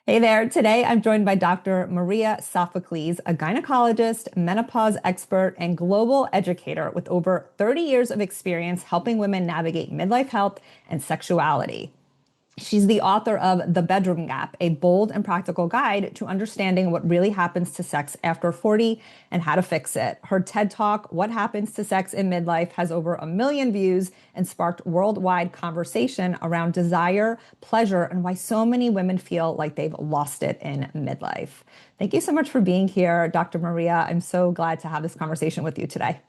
Hey there. Today I'm joined by Dr. Maria Sophocles, a gynecologist, menopause expert, and global educator with over 30 years of experience helping women navigate midlife health and sexuality. She's the author of The Bedroom Gap, a bold and practical guide to understanding what really happens to sex after 40 and how to fix it. Her TED Talk, What Happens to Sex in Midlife, has over 1 million views and sparked worldwide conversation around desire, pleasure, and why so many women feel like they've lost it in midlife. Thank you so much for being here, Dr. Maria. I'm so glad to have this conversation with you today.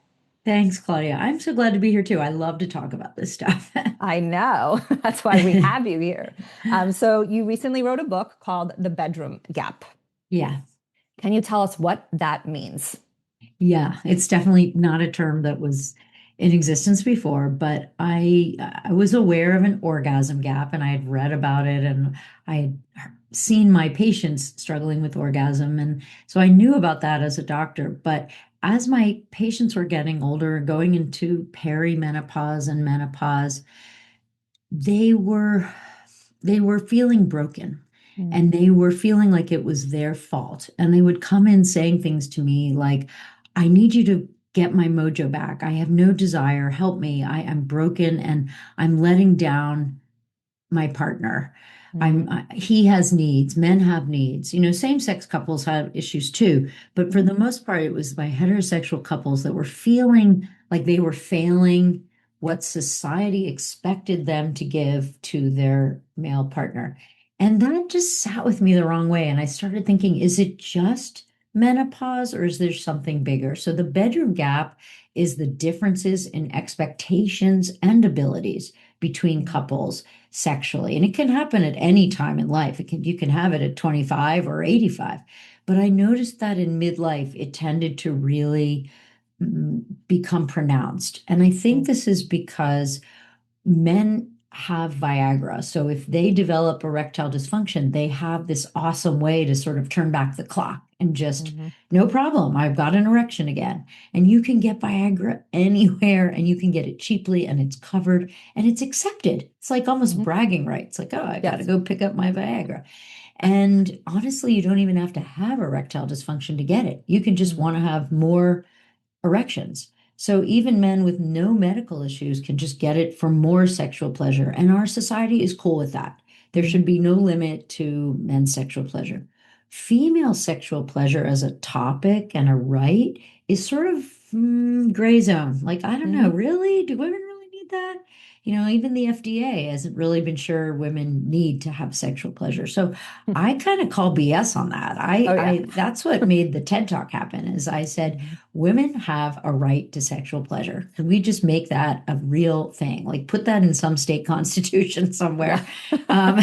Thanks, Claudia. I'm so glad to be here too. I love to talk about this stuff. I know. That's why we have you here. So you recently wrote a book called The Bedroom Gap. Yeah. Can you tell us what that means? Yeah, it's definitely not a term that was in existence before, but I was aware of an orgasm gap and I had read about it and I had seen my patients struggling with orgasm, and so I knew about that as a doctor. But as my patients were getting older, going into perimenopause and menopause, they were they were feeling broken Mm, and they were feeling like it was their fault. And they would come in saying things to me like, I need you to get my mojo back. I have no desire. Help me. I am broken and I'm letting down my partner. mm, He has needs, men have needs. Same-sex couples have issues too, but for mm, the most part, it was by heterosexual couples that were feeling like they were failing what society expected them to give to their male partner. And that just sat with me the wrong way. And I started thinking, is it just menopause or is there something bigger? So the bedroom gap is the differences in expectations and abilities between mm, couples sexually. And it can happen at any time in life. You can have it at 25 or 85. But I noticed that in midlife, it tended to really become pronounced. And I think mm, this is because men have Viagra. So if they develop erectile dysfunction, they have this awesome way to sort of turn back the clock and just, mhm, no problem, I've got an erection again. And you can get Viagra anywhere and you can get it cheaply and it's covered and it's accepted. It's like almost mhm. bragging rights, like, oh, I got to Yes. go pick up my Viagra. And honestly, you don't even have to have erectile dysfunction to get it. You can just Mhm, want to have more erections. So even men with no medical issues can just get it for more sexual pleasure. And our society is cool with that. There mhm, should be no limit to men's sexual pleasure. Female sexual pleasure as a topic and a right is sort of gray zone. Like, I don't know, mhm. really? Do women really need that? Even the FDA hasn't really been sure women need to have sexual pleasure. So I kind of call BS on that. Oh, yeah. That's what made the TED Talk happen, is I said, Mhm. women have a right to sexual pleasure. Can we just make that a real thing? Like put that in some state constitution Yeah. somewhere. Um,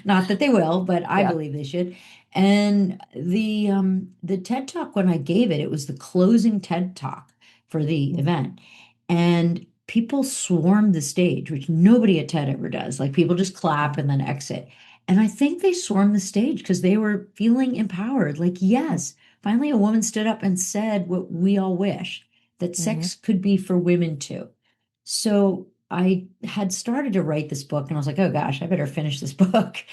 Not that they will, but I Yeah. believe they should. And the TED Talk, when I gave it, it was the closing TED Talk for the Mm, event. And people swarmed the stage, which nobody at TED ever does. Like people just clap mm, and then exit. And I think they swarmed the stage because they were feeling empowered. Like, mm, yes, finally, a woman stood up and said what we all wish, that mhm, sex could be for women too. So I had started to write this book and I was like, oh gosh, I better finish this book.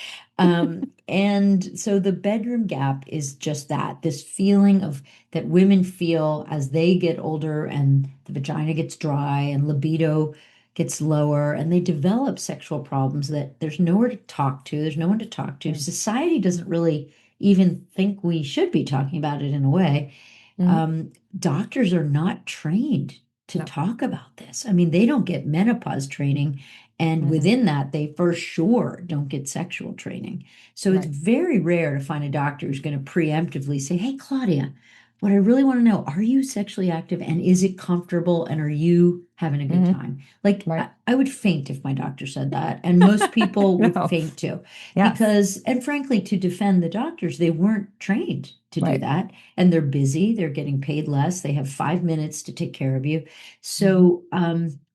And so the bedroom gap is just that, this feeling of that women feel as they get older and the vagina gets dry and libido gets lower and they develop sexual problems that there's nowhere to talk to, there's no one to talk to. mm, Society doesn't really even think we should be talking about it in a way. mhm. Doctors are not trained to No. talk about this. I mean, they don't get menopause training, and Mhm. within that, they for sure don't get sexual training. So it's Right. very rare to find a doctor who's going to preemptively say, hey, Claudia, what I really want to know, are you sexually active and is it comfortable and are you having a good Mhm. time? Like, Right. I would faint if my doctor said that, and most people would No. faint too, Yes. because, and frankly, to defend the doctors, they weren't trained to do Right. that and they're busy, they're getting paid less, they have 5 minutes to take care of you. Mhm. So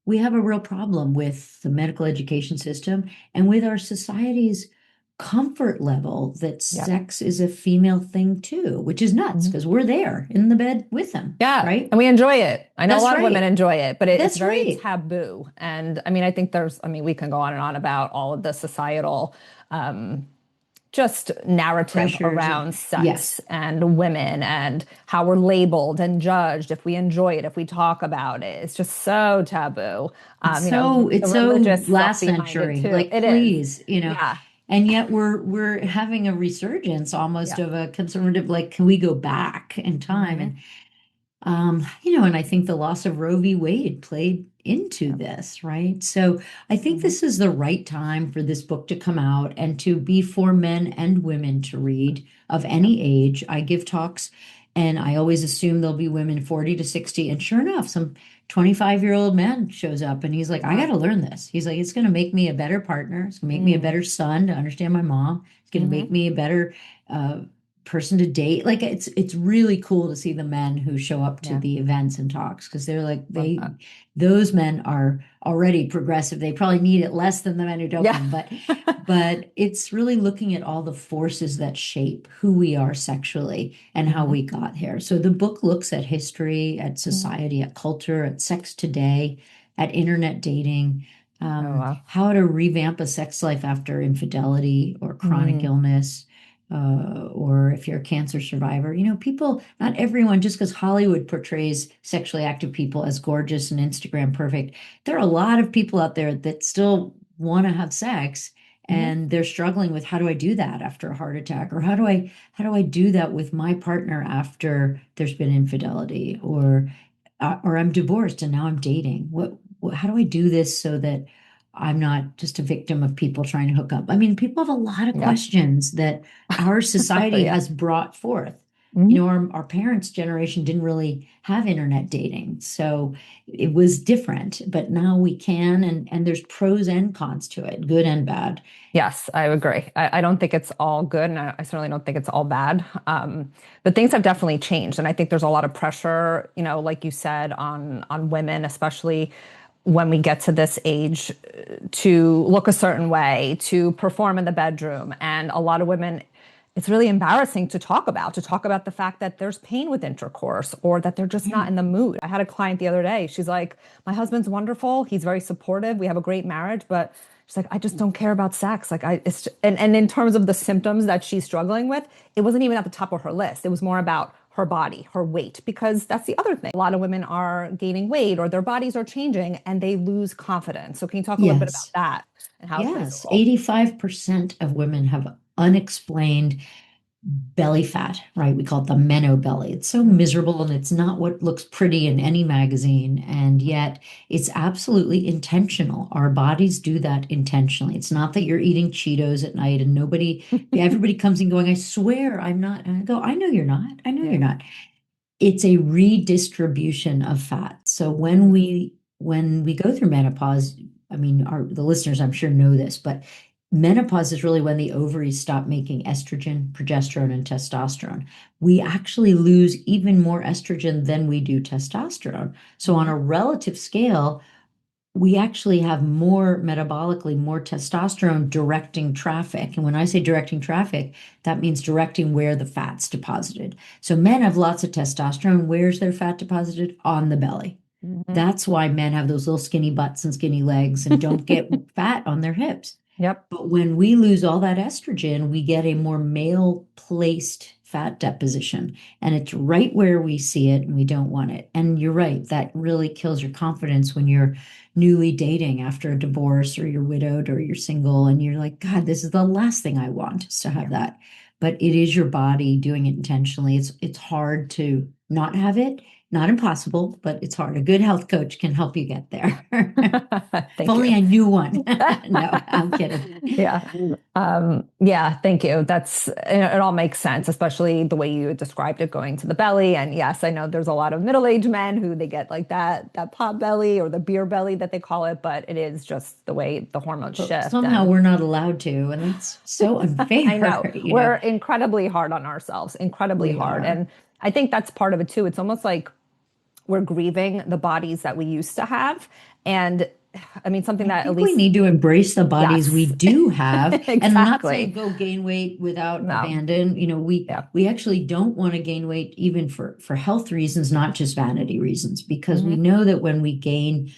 we have a real problem with the medical education system and with our society's comfort level that Yeah. sex is a female thing too, which is nuts Mhm. because we're there in the bed with them, Yeah. right? And we enjoy it. I know a That's lot of women right. enjoy it, but it's That's very right. taboo. And I mean, I think we can go on and on about all of the societal um, just narrative pressures and around sex yes. and women and how we're labeled and judged if we enjoy it, if we talk about it. It's just so taboo. The It's so religious stuff last behind it century. too. Like, It is. please, Yeah. and yet we're having a resurgence almost Yeah. of a conservative, like, can we go back in time? Hmm. And and I think the loss of Roe v. Wade played into Yeah. this, right? So I think Hmm. this is the right time for this book to come out and to be for men and women to read of Yep. any age. I give talks and I always assume there'll be women 40 to 60. And sure enough, some 25-year-old man shows up and he's like, I got Wow. to learn this. He's like, it's going to make me a better partner. It's going to make me a Mm. better son to understand my mom. It's going to make Hmm. me a better uh, person to date. Like it's really cool to see the men who show up to Yeah. the events and talks because they're like Love that. those men are already progressive. They probably need it less than the men who don't Yeah. come, but it's really looking at all the forces that shape who we are sexually and how Hmm. we got here. So the book looks at history, at Hmm. society, at culture, at sex today, at internet dating. Oh, wow. How to revamp a sex life after infidelity or chronic Mm. illness, or if you're a cancer survivor, people, not everyone, just because Hollywood portrays sexually active people as gorgeous and Instagram perfect, there are a lot of people out there that still want to have sex Hmm. and they're struggling with how do I do that after a heart attack, or how do I do that with my partner after there's been infidelity, or I'm divorced and now I'm dating. How do I do this so that I'm not just a victim of people trying to hook up? I mean, people have a lot of Yeah. questions that our society Yeah. has brought forth. Hmm. Our parents' generation didn't really have internet dating, so it was different. But now we can, and there's pros and cons to it, good and bad. Yes, I agree. I don't think it's all good, and I certainly don't think it's all bad. But things have definitely changed, and I think there's a lot of pressure, like you said, on women, especially when we get to this age, to look a certain way, to perform in the bedroom, and a lot of women. It's really embarrassing to talk about the fact that there's pain with intercourse or that they're just Yeah. not in the mood. I had a client the other day. She's like, my husband's wonderful. He's very supportive. We have a great marriage, but she's like, I just don't care about sex. Like and in terms of the symptoms that she's struggling with, it wasn't even at the top of her list. It was more about her body, her weight, because that's the other thing. A lot of women are gaining weight or their bodies are changing and they lose confidence. So can you talk a little bit about Yes. that and how it plays a Yes. role? 85% of women have unexplained belly fat, right? We call it the meno belly. It's so Mm. miserable and it's not what looks pretty in any magazine. And yet it's absolutely intentional. Our bodies do that intentionally. It's not that you're eating Cheetos at night and everybody comes in going, I swear I'm not. And I go, I know you're not. I know you're Yeah. not. It's a redistribution of fat. So Mm. when we go through menopause, I mean, the listeners I'm sure know this, but menopause is really when the ovaries stop making estrogen, progesterone, and testosterone. We actually lose even more estrogen than we do testosterone. So on Mhm. a relative scale, we actually have metabolically more testosterone directing traffic. And when I say directing traffic, that means directing where the fat's deposited. So men have lots of testosterone. Where's their fat deposited? On the belly. Mhm. That's why men have those little skinny butts and skinny legs and don't get fat on their hips. Yep. But when we lose all that estrogen, we get a more male placed fat deposition. And it's right where we see it and we don't want it. And you're right, that really kills your confidence when you're newly dating after a divorce or you're widowed or you're single and you're like, God, this is the last thing I want is to have Yeah. that. But it is your body doing it intentionally. It's hard to not have it. Not impossible, but it's hard. A good health coach can help you get there. If Thank only you. I knew one. No, I'm kidding. Yeah. Yeah, thank you. It all makes sense, especially the way you described it going to the belly. And yes, I know there's a lot of middle-aged men who they get like that pot belly or the beer belly that they call it, but it is just the way the hormones But shift. somehow And we're not allowed to, and that's so I know unfair, we're incredibly hard on ourselves, incredibly We hard. are. And I think that's part of it too. It's almost like we're grieving the bodies that we used to have. And I mean, something I that at think we least, need to embrace the bodies we yes, do have. And I'm not saying exactly. go gain weight without No, abandon. We yeah. we actually don't want to gain weight even for health reasons, not just vanity reasons, because we Hmm. know that when we gain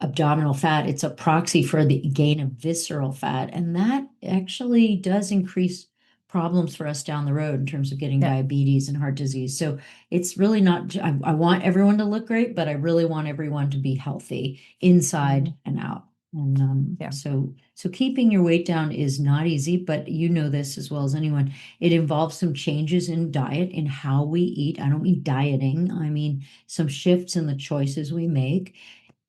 abdominal fat, it's a proxy for the gain of visceral fat, and that actually does increase problems for us down the road in terms of getting Yeah. diabetes and heart disease. So it's really not, I want everyone to look great, but I really want everyone to be healthy inside Mhm. and out. And Yeah. so keeping your weight down is not easy, but you know this as well as anyone. It involves some changes in diet, in how we eat. I don't mean dieting, I mean some shifts in the choices we make.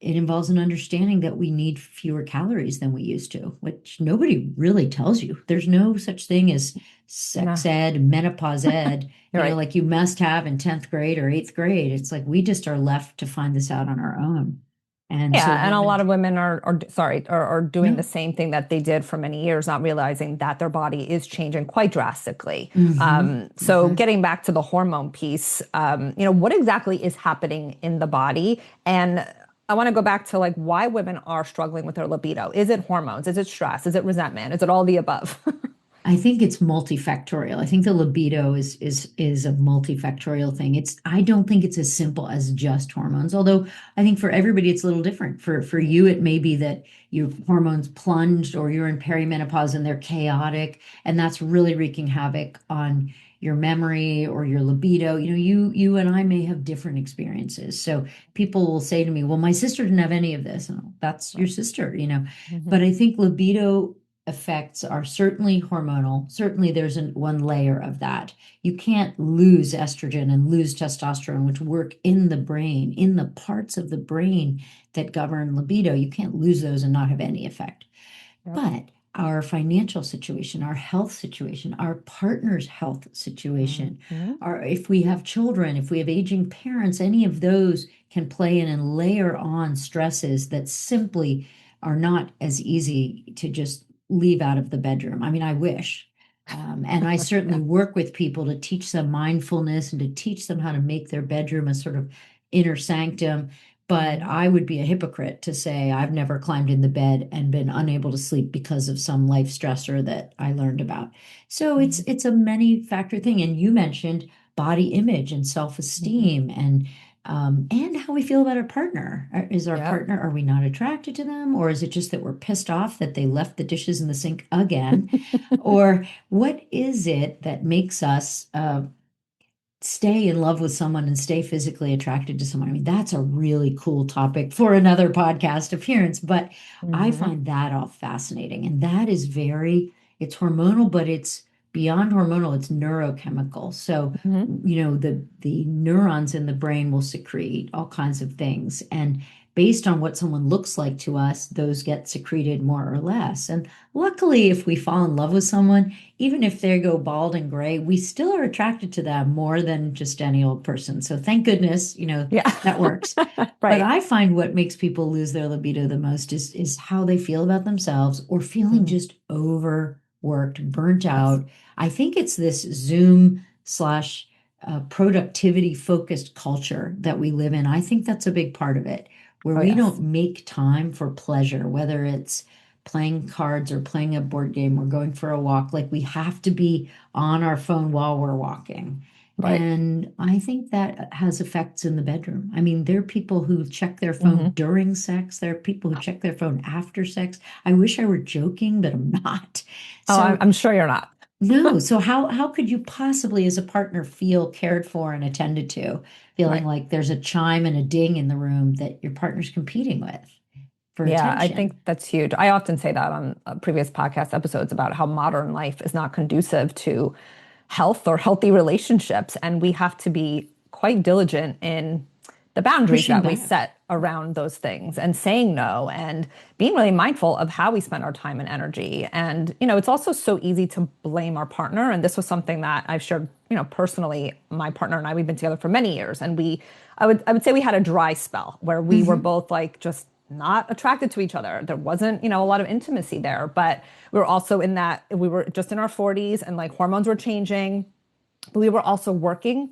It involves an understanding that we need fewer calories than we used to, which nobody really tells you. There's no such thing as sex No, ed, menopause ed, you're right. like you must have in 10th grade or 8th grade. It's like we just are left to find this out on our own. And so Yeah, and a lot women, of women are doing the no. same thing that they did for many years, not realizing that their body is changing quite drastically. Hmm. So getting back to the hormone piece, what exactly is happening in the body? And I want to go back to like why women are struggling with their libido. Is it hormones? Is it stress? Is it resentment? Is it all the above? I think it's multifactorial. I think the libido is a multifactorial thing. I don't think it's as simple as just hormones, although I think for everybody it's a little different. For you, it may be that your hormones plunged or you're in perimenopause and they're chaotic, and that's really wreaking havoc on your memory or your libido. You and I may have different experiences. So people will say to me, well, my sister didn't have any of this. And that's your Right. sister. Hmm. But I think libido effects are certainly hormonal. Certainly, there's one layer of that. You can't lose estrogen and lose testosterone, which work in the brain, in the parts of the brain that govern libido. You can't lose those and not have any effect. Yep. But our financial situation, our health situation, our partner's health situation, Hmm. if we have children, if we have aging parents, any of those can play in and layer on stresses that simply are not as easy to just leave out of the bedroom. I mean, I wish. And I certainly Yeah. work with people to teach them mindfulness and to teach them how to make their bedroom a sort of inner sanctum. But Hmm. I would be a hypocrite to say I've never climbed in the bed and been unable to sleep because of some life stressor that I learned about. So it's Hmm. it's a many factor thing. And you mentioned body image and Hmm. self-esteem and how we feel about our partner. Is our Yep. partner, are we not attracted to them? Or is it just that we're pissed off that they left the dishes in the sink again? Or what is it that makes us stay in love with someone and stay physically attracted to someone? I mean, that's a really cool topic for another podcast appearance, but I Hmm. find that all fascinating. And that is it's hormonal, but it's beyond hormonal, it's neurochemical. So, Hmm. the neurons in the brain will secrete all kinds of things. And based on what someone looks like to us, those get secreted more or less. And luckily, if we fall in love with someone, even if they go bald and gray, we still are attracted to them more than just any old person. So thank goodness, Yeah. that works. But Right. I find what makes people lose their libido the most is how they feel about themselves or feeling Mhm. just overworked, burnt Yes. out. I think it's this Zoom slash productivity focused culture that we live in. I think that's a big part of it, where Oh, we don't yes. make time for pleasure, whether it's playing cards or playing a board game or going for a walk. Like we have to be on our phone while we're walking. Right. And I think that has effects in the bedroom. I mean, there are people who check their phone Hmm. during sex. There are people who check their phone after sex. I wish I were joking, but I'm not. Oh, I'm, So I'm sure you're not. no. So how could you possibly, as a partner, feel cared for and attended to, feeling Right. like there's a chime and a ding in the room that your partner's competing with for Yeah, I think attention? that's huge. I often say that on previous podcast episodes about how modern life is not conducive to health or healthy relationships. And we have to be quite diligent in the boundaries Pushing that we back. set around those things and saying no and being really mindful of how we spend our time and energy. And, it's also so easy to blame our partner. And this was something that I've shared, personally, my partner and I, we've been together for many years. And I would say we had a dry spell where we were Hmm. both like just not attracted to each other. There wasn't, a lot of intimacy there, but we were also in that we were just in our 40s and like hormones were changing, but we were also working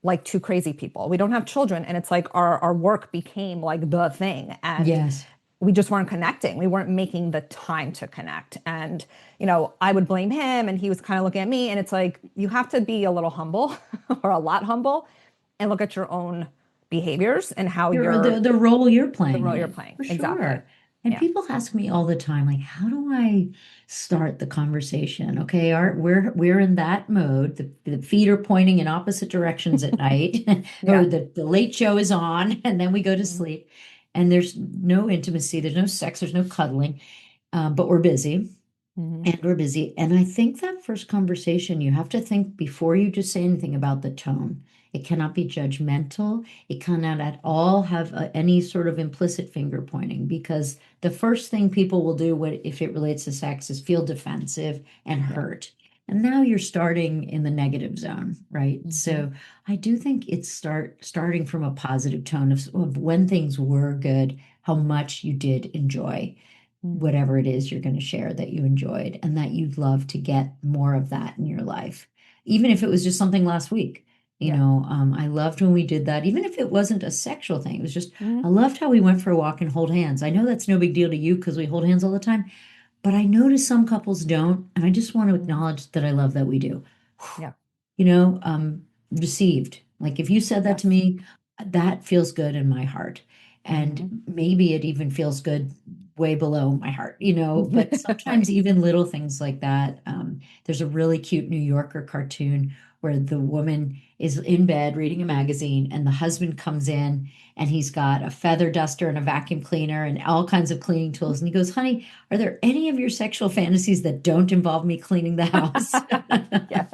like two crazy people. We don't have children, and it's like our work became like the thing. And Yes. we just weren't connecting. We weren't making the time to connect. And, I would blame him and he was kind of looking at me. And it's like, you have to be a little humble or a lot humble and look at your own behaviors and how You're you're the role you're the playing role in you're it, playing. for Exactly. sure. And Yeah. people ask me all the time, like, how do I start the conversation? Okay, we're in that mode. The feet are pointing in opposite directions at night, or Yeah. the late show is on, and then we go to Mhm. sleep. And there's no intimacy, there's no sex, there's no cuddling, but we're busy. Mhm. And we're busy. And I think that first conversation, you have to think before you just say anything about the tone. It cannot be judgmental. It cannot at all have any sort of implicit finger pointing because the first thing people will do if it relates to sex is feel defensive and Yeah. hurt. And now you're starting in the negative zone, right? Mhm. So I do think it's starting from a positive tone of when things were good, how much you did enjoy Mhm. whatever it is you're going to share that you enjoyed and that you'd love to get more of that in your life. Even if it was just something last week. Yeah. I loved when we did that, even if it wasn't a sexual thing. It was just, I Mhm. loved how we went for a walk and hold hands. I know that's no big deal to you because we hold hands all the time, but I notice some couples don't. And I just want to Mhm. acknowledge that I love that we do. Yeah. you know, um, Received. Like if you said that to Yes. me, that feels good in my heart. And Mhm. maybe it even feels good way below my heart, but sometimes Right. even little things like that. There's a really cute New Yorker cartoon where the woman is in bed reading a magazine and the husband comes in and he's got a feather duster and a vacuum cleaner and all kinds of cleaning tools. And he goes, honey, are there any of your sexual fantasies that don't involve me cleaning the house? Yeah.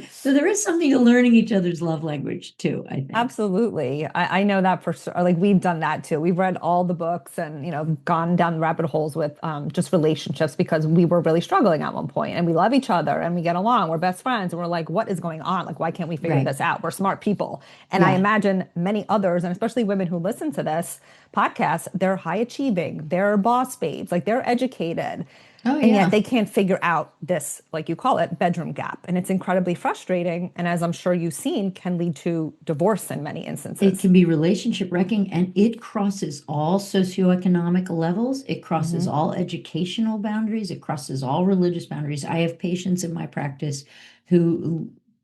So there is something to learning each other's love language too, I think. Absolutely. I know that for sure. Like we've done that too. We've read all the books and, gone down rabbit holes with just relationships because we were really struggling at one point and we love each other and we get along. We're best friends and we're like, what is going on? Like, why can't we figure Right. this out? We're smart people. And I Yeah. imagine many others, and especially women who listen to this podcast, they're high achieving, they're boss babes, like they're educated. Oh, And yet yeah. they can't figure out this, like you call it, bedroom gap. And it's incredibly frustrating. And as I'm sure you've seen, can lead to divorce in many It instances. can be relationship wrecking and it crosses all socioeconomic levels. It crosses Hmm. all educational boundaries. It crosses all religious boundaries. I have patients in my practice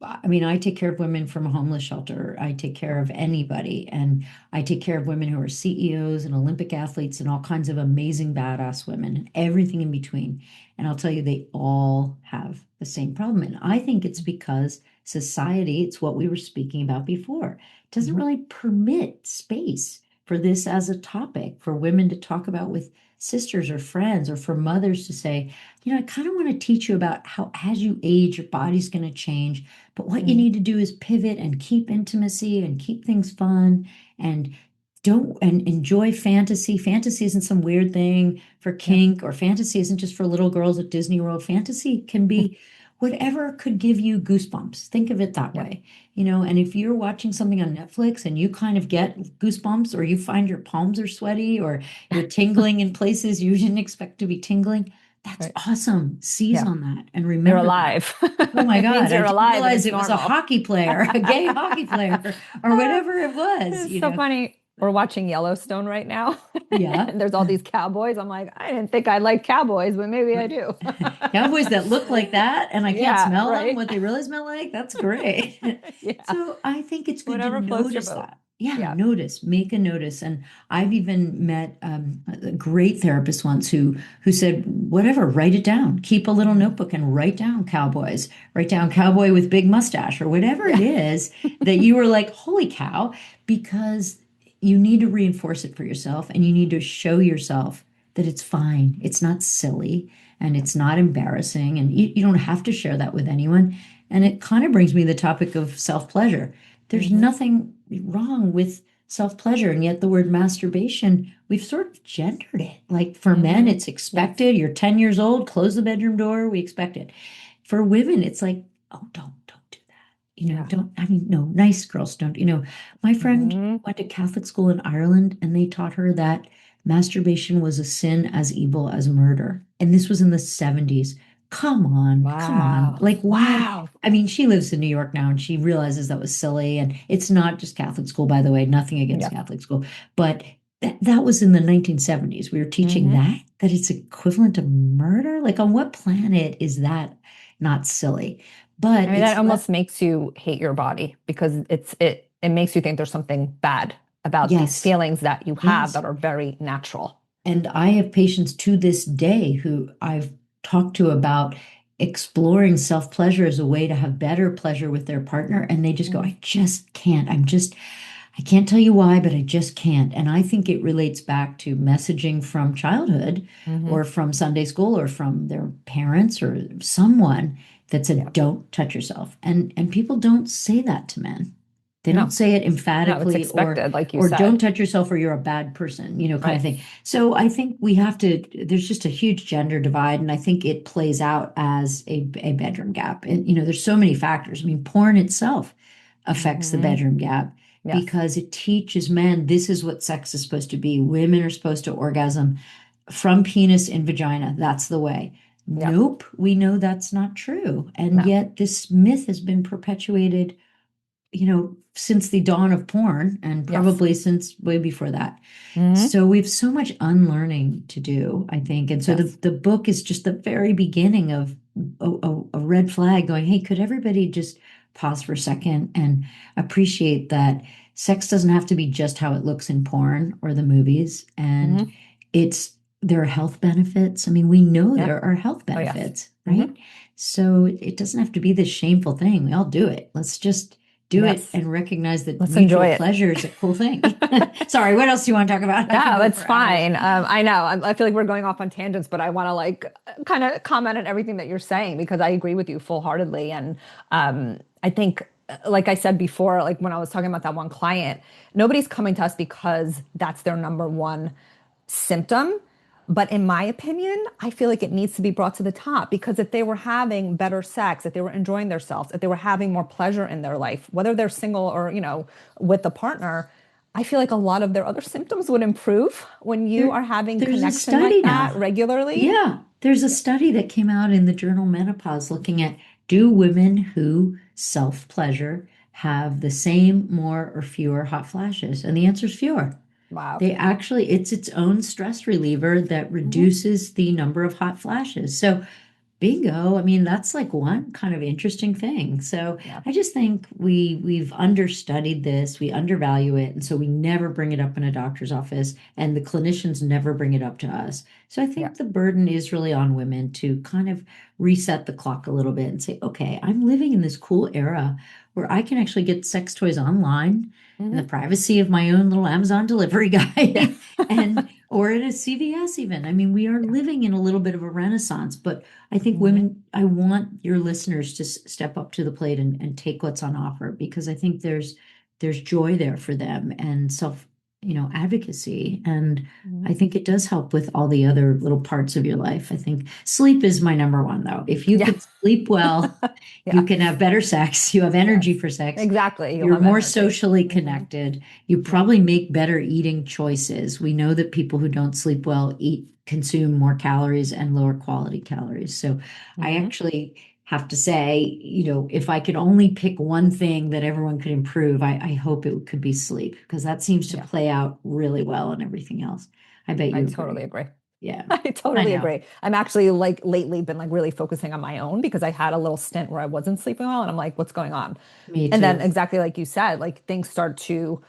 I mean, I take care of women from a homeless shelter. I take care of anybody. And I take care of women who are CEOs and Olympic athletes and all kinds of amazing badass women and everything in between. And I'll tell you, they all have the same problem. And I think it's because society, it's what we were speaking about before, doesn't Hmm. really permit space for this as a topic for women to talk about with sisters or friends or for mothers to say, I kind of want to teach you about how as you age, your body's going to change. But what you Hmm. need to do is pivot and keep intimacy and keep things fun and don't and enjoy fantasy. Fantasy isn't some weird thing for Yep. kink, or fantasy isn't just for little girls at Disney World. Fantasy can be whatever could give you goosebumps. Think of it that Yep. way. And if you're watching something on Netflix and you kind of get goosebumps, or you find your palms are sweaty, or you're tingling in places you didn't expect to be tingling, that's Right. awesome. Seize Yeah. on that and You're remember that. alive. Oh my It means God, I you're didn't alive and realize it's it was a normal. hockey player, a gay hockey player, or whatever it was, It's so funny. We're watching Yellowstone right now, Yeah. and there's all these cowboys. I'm like, I didn't think I liked cowboys, but maybe I do. Cowboys that look like that and I can't Yeah, smell them, right. what they really smell like, that's great. Yeah, So I think it's good to whatever floats your notice boat. that. Yeah, Yeah. notice, make a notice. And I've even met a great therapist once who said, whatever, write it down. Keep a little Mhm. notebook and write down cowboys. Write down cowboy with big mustache or whatever it Yeah. is that you were like, holy cow, because you need to reinforce it for yourself and you need to show yourself that it's fine. It's not silly and Yep. it's not embarrassing. And you don't have to share that with anyone. And it kind of brings me to the topic of self-pleasure. There's Hmm. nothing wrong with self-pleasure. And yet the word masturbation, we've sort of gendered it. Like for men, Hmm. it's Yes. expected. You're 10 years old, close the bedroom door, we expect it. For women, it's like, oh, don't do that. Yeah. Don't, I mean, no, nice girls don't. My friend Hmm. went to Catholic school in Ireland and they taught her that masturbation was a sin as evil as murder. And this was in the 70s. Come on, come on. Wow. Like, why? Wow. I mean, she lives in New York now and she realizes that was silly. And it's not just Catholic school, by the way, nothing against Yeah. Catholic school. But that was in the 1970s. We were teaching Hmm. that it's equivalent to murder. Like, on what planet is that not silly? I But mean, that it's left, almost makes you hate your body because it makes you think there's something bad about these yes, feelings that you have yes. that are very natural. And I have patients to this day who I've talked to about exploring self-pleasure as a way to have better pleasure with their partner. And they just go, Hmm. I just can't. I can't tell you why, but I just can't. And I think it relates back to messaging from childhood Hmm. or from Sunday school or from their parents or someone that said, Yeah. don't touch yourself. And people don't say that to men. They don't No, say it no, it's emphatically expected, like you or don't said. touch yourself or you're a bad person, kind of Right. thing. So I think we have to, there's just a huge gender divide, and I think it plays out as a bedroom gap. And, there's so many factors. I mean, porn itself affects the Hmm. bedroom gap Yes. because it teaches men this is what sex is supposed to be. Women are supposed to orgasm from penis in vagina. That's the way. Yeah. Nope, we know that's not true. And No. yet this myth has been perpetuated, since the dawn of porn and Yes. probably since way before that. Hmm. So we have so much unlearning to do, I think. And so the, Yes. the book is just the very beginning of a red flag going, hey, could everybody just pause for a second and appreciate that sex doesn't have to be just how it looks in porn or the movies. And Hmm. it's there are health benefits. I mean, we know Yeah. there are health Oh, yes. benefits, Hmm. right? So it doesn't have to be this shameful thing. We all do it. Let's just do it Yes. and recognize that Let's mutual enjoy it. pleasure is a cool thing. Sorry, what else do you want to talk about? I can No, go it's for hours. fine. I know. I feel like we're going off on tangents, but I want to like kind of comment on everything that you're saying because I agree with you full heartedly. And I think, like I said before, like when I was talking about that one client, nobody's coming to us because that's their number one symptom. But in my opinion, I feel like it needs to be brought to the top because if they were having better sex, if they were enjoying themselves, if they were having more pleasure in their life, whether they're single or, with a partner, I feel like a lot of their other symptoms would improve when you There, are having there's a connection like study that now. regularly. Yeah, there's a study that came out in the journal Menopause looking at do women who self-pleasure have the same, more, or fewer hot flashes? And the answer is fewer. Wow. They actually, it's its own stress reliever that Hmm. reduces the number of hot flashes. So bingo. I mean, that's like one kind of interesting thing. So Yeah. I just think we've understudied this, we undervalue it, and so we never bring it up in a doctor's office, and the clinicians never bring it up to us. So I Yeah. think the burden is really on women to kind of reset the clock a little bit and say, okay, I'm living in this cool era where I can actually get sex toys online in the Hmm. privacy of my own little Amazon delivery Yeah. guy and or at a CVS even. I mean, we are Yeah. living in a little bit of a renaissance, but I think Hmm. women, I want your listeners to step up to the plate and take what's on offer because I think there's joy there for them and self, advocacy. And Hmm. I think it does help with all the other little parts of your life. I think sleep is my number one though. If you Yeah. could sleep well, you Yeah. can have better sex, you have energy Yes. for sex, Exactly. You'll you're have more energy. socially Hmm. connected, you Yeah. probably make better eating choices. We know that people who don't sleep well consume more calories and lower quality calories. So I Hmm. actually have to say, if I could only pick one thing that everyone could improve, I hope it could be sleep because that seems to Yeah. play out really well in everything else. I bet I you totally agree. agree. Yeah, I I totally know. agree. I'm actually like lately been like really focusing on my own because I had a little stint where I wasn't sleeping well and I'm like, what's going on? Me And then too. exactly like you said, like things start to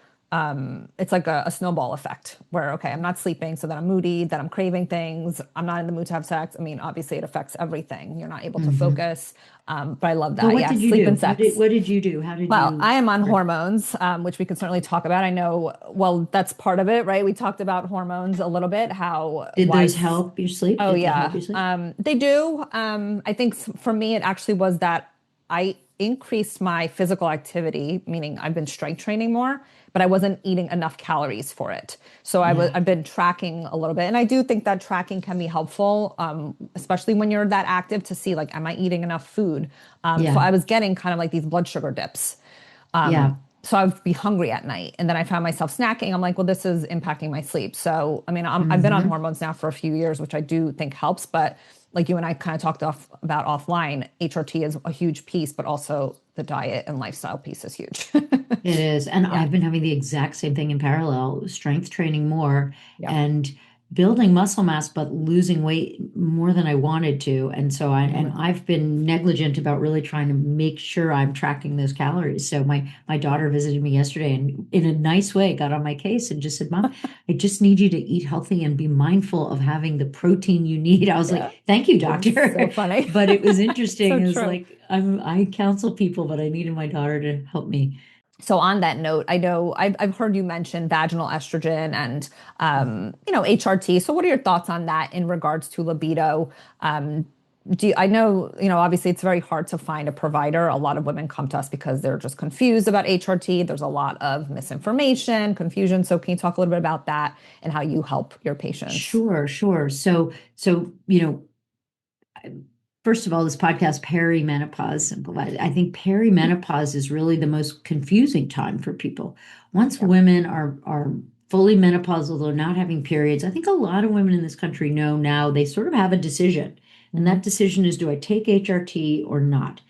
it's like a snowball effect where okay, I'm not sleeping, so then I'm moody, then I'm craving things, I'm not in the mood to have sex. I mean, obviously it affects everything. You're not able to Hmm. focus. But I love So that. what Yeah, did you sleep do? and sex. What did you do? How did Well, you I am on hormones, which we can certainly talk about. I know, well, that's part of it, right? We talked about hormones a little bit, how did why those help your sleep? oh Did they help yeah, you sleep? they do. I think for me, it actually was that I increased my physical activity, meaning I've been strength training more, but I wasn't eating enough calories for it. So Yeah. I've been tracking a little bit, and I do think that tracking can be helpful, especially when you're that active to see like, am I eating enough food? So Yeah. I was getting kind of like these blood sugar dips. Yeah. So I would be hungry at night, and then I found myself snacking. I'm like, well, this is impacting my sleep. So I mean, I've been on Hmm. hormones now for a few years, which I do think helps. But like you and I kind of talked about offline, HRT is a huge piece, but also the diet and lifestyle piece is huge. It is. And Yeah, I've been having the exact same thing in parallel, strength training more yeah, and building muscle mass, but losing weight more than I wanted to. And so I've been negligent about really trying to make sure I'm tracking those calories. So my daughter visited me yesterday and in a nice way got on my case and just said, Mom, I just need you to eat healthy and be mindful of having the protein you need. I was Yeah. like, thank you, It's so doctor. funny. But it was interesting. So It was true. like I counsel people, but I needed my daughter to help me. So on that note, I know I've heard you mention vaginal estrogen and HRT. So what are your thoughts on that in regards to libido? I know, obviously it's very hard to find a provider. A lot of women come to us because they're just confused about HRT. There's a lot of misinformation, confusion. So can you talk a little bit about that and how you help your patients? Sure, sure. So, first of all, this podcast, Perimenopause Simplified. I think perimenopause is really the most confusing time for people. Once Yep. women are fully menopausal, they're not having periods. I think a lot of women in this country know now they sort of have a decision. And that Hmm. decision is, do I take HRT or not?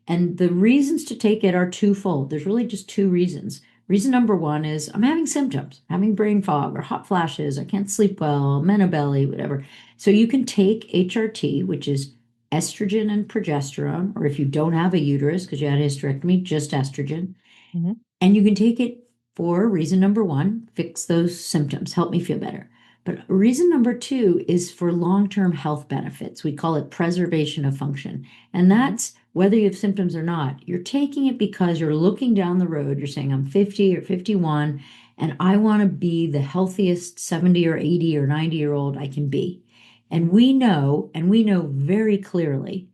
And the reasons to take it are twofold. There's really just two reasons. Reason number one is I'm having symptoms, having brain fog or hot flashes, I can't sleep well, menobelly, whatever. So you can take HRT, which is estrogen and progesterone, or if you don't have a uterus because you had a hysterectomy, just estrogen. Hmm. And you can take it for reason number one, fix those symptoms, help me feel better. But reason number two is for long-term health benefits. We call it preservation of function. And Hmm. that's whether you have symptoms or not. You're taking it because you're looking down the road. You're saying, I'm 50 or 51, and I want to be the healthiest 70 or 80 or 90-year-old I can be. Hmm. And we know very clearly